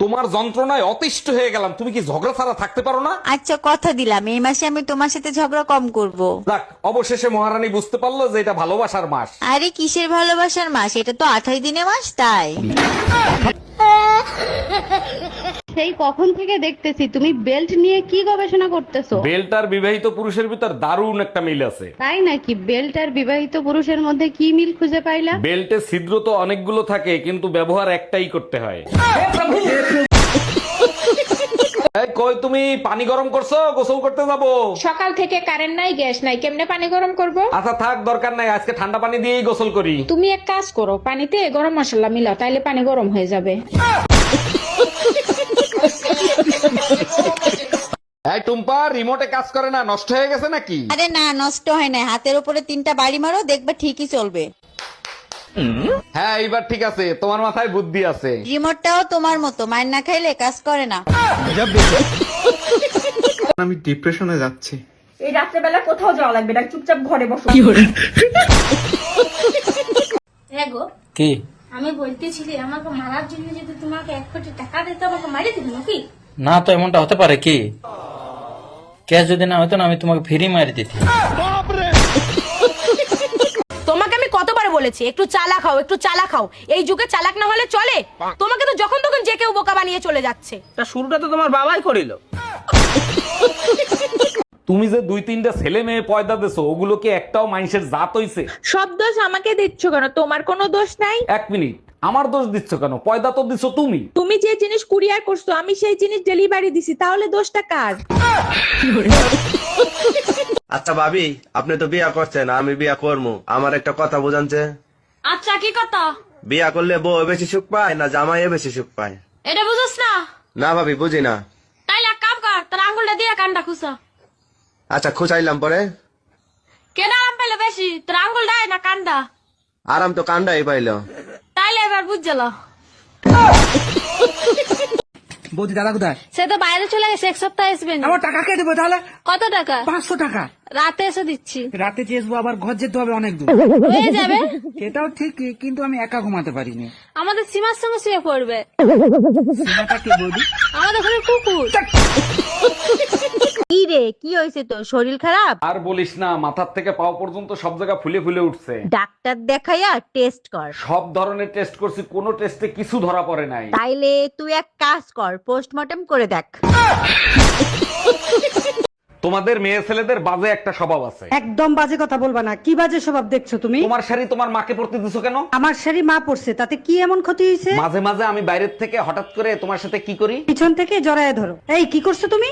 তোমার যন্ত্রণায় অতিষ্ঠ হয়ে গেলাম। তুমি কি ঝগড়া ছাড়া থাকতে পারো না? আচ্ছা কথা দিলাম এই মাসে আমি তোমার সাথে ঝগড়া কম করব। যাক, অবশেষে মহারানী বুঝতে পারলো যে এটা ভালোবাসার মাস। আরে কিসের ভালোবাসার মাস, এটা তো 28 দিনের মাস তাই। সেই কখন থেকে দেখতেছি তুমি বেল্ট নিয়ে কি গবেষণা করতেছো? বেল্ট আর বিবাহিত পুরুষের ভিতর দারুণ একটা মিল আছে। তাই নাকি? বেল্ট আর বিবাহিত পুরুষের মধ্যে কি মিল খুঁজে পাইলা? বেল্টে ছিদ্র তো অনেকগুলো থাকে, কিন্তু ব্যবহার একটাই করতে হয়। এই কই, তুমি পানি গরম করছো? গোসল করতে যাবো। সকাল থেকে কারেন্ট নাই, গ্যাস নাই, কেমনে পানি গরম করব? আচ্ছা থাক, দরকার নাই, আজকে ঠান্ডা পানি দিয়েই গোসল করি। তুমি এক কাজ করো, পানিতে গরম মশলা মিলাও, তাইলে পানি গরম হয়ে যাবে। এই টুম্পা, রিমোটে কাজ করে না, নষ্ট হয়ে গেছে নাকি? আরে না, নষ্ট হয় না, হাতের উপরে 3টা বাড়ি মারো, দেখবে ঠিকই চলবে। হ্যাঁ এইবার ঠিক আছে, তোমার মাথায় বুদ্ধি আছে। রিমোটটাও তোমার মতো, মার না খাইলে কাজ করে না। আমি ডিপ্রেশনে যাচ্ছি। এই রাত্রেবেলা কোথাও যাওয়া লাগবে না, চুপচাপ ঘরে বসো। হ্যাঁ গো, কি? আমি বলতেছিলি আমাকে মারার জন্য যদি তোমাকে 1 কোটি টাকা দিতে আমাকে মারি দিবি নাকি? না তো, এমনটা হতে পারে কি? ক্যাশ যদি না হতো না, আমি তোমাকে ফ্রি মারি দিতি। তোমাকে আমি কতবার বলেছি একটু চালাক হও, একটু চালাক হও। এই যুগে চালাক না হলে চলে? তোমাকে তো যখন তখন যে কেউ বোকা বানিয়ে চলে যাচ্ছে। তা শুরুটা তো তোমার বাবাই করিল। তুমি যে 2-3টা ছেলে মেয়ে পয়দা দিছো, ওগুলো কি একটাও মানুষের জাত হইছে? সব দোষ আমাকে দিচ্ছ কেন? তোমার কোনো দোষ নাই। 1 মিনিট, আমার দোষ দিচ্ছ কেন? পয়দা তো দিছো তুমি। তুমি যে জিনিস কুরিয়ার করছো আমি সেই জিনিস ডেলিভারি দিছি, তাহলে দোষটা কার? আচ্ছা ভাবি, আপনি তো বিয়া করছেন, আমি বিয়া করবো, আমার একটা কথা বোঝানছে। আচ্ছা কি কথা? বিয়া করলে বউ বেশি সুখ পায় না জামাই বেশি সুখ পায়? এটা বুঝছ না? না ভাবি, বুঝি না। তাইলে এক কাম কর, তোর আঙ্গুলটা দিয়ে কানটা খুঁজা। আচ্ছা খুঁচাইলাম পরে? কেন আরাম পেলে বেশি, তোর আঙ্গুলটা না কানটা? আরাম তো কান্ডাই পাইল। তাইলে এবার বুঝল। বৌদি দাদা কোথায়? সে তো বাইরে চলে গেছে, 1 সপ্তাহ আসবে না। আমার টাকা কে দেবো তাহলে? কত টাকা? 500 টাকা। রাতে এসে দিচ্ছি। রাতে চেয়েছবো, আবার ঘর যেতে হবে অনেক দূর। হয়ে যাবে। এটাও ঠিক, কিন্তু আমি একা ঘুমাতে পারিনি। আমাদের সীমার সঙ্গে শুয়ে পড়বে। সীমাটা কে বৌদি? আমাদের ঘরে কুকুর। কি রে, কি হয়েছে তোর? শরীর খারাপ? আর বলিস না, মাথার থেকে পাও পর্যন্ত সব জায়গা ফুলে ফুলে উঠছে। ডাক্তার দেখাইয়া টেস্ট কর। সব ধরনের টেস্ট করছি, কোনো টেস্টে কিছু ধরা পড়ে নাই। তাইলে তুই এক কাজ কর, পোস্টমর্টম করে দেখ। তোমাদের মেয়ে ছেলেদের বাজে একটা স্বভাব আছে। একদম বাজে কথা বলবা না। কি বাজে স্বভাব দেখছো তুমি? তোমার শাড়ি তোমার মাকে পরতে দিছো কেন? আমার শাড়ি মা পড়ছে, তাতে কি এমন ক্ষতি হয়েছে? মাঝে মাঝে আমি বাইরের থেকে হঠাৎ করে তোমার সাথে কি করি? পিছন থেকে জড়ায় ধরো। এই কি করছো তুমি?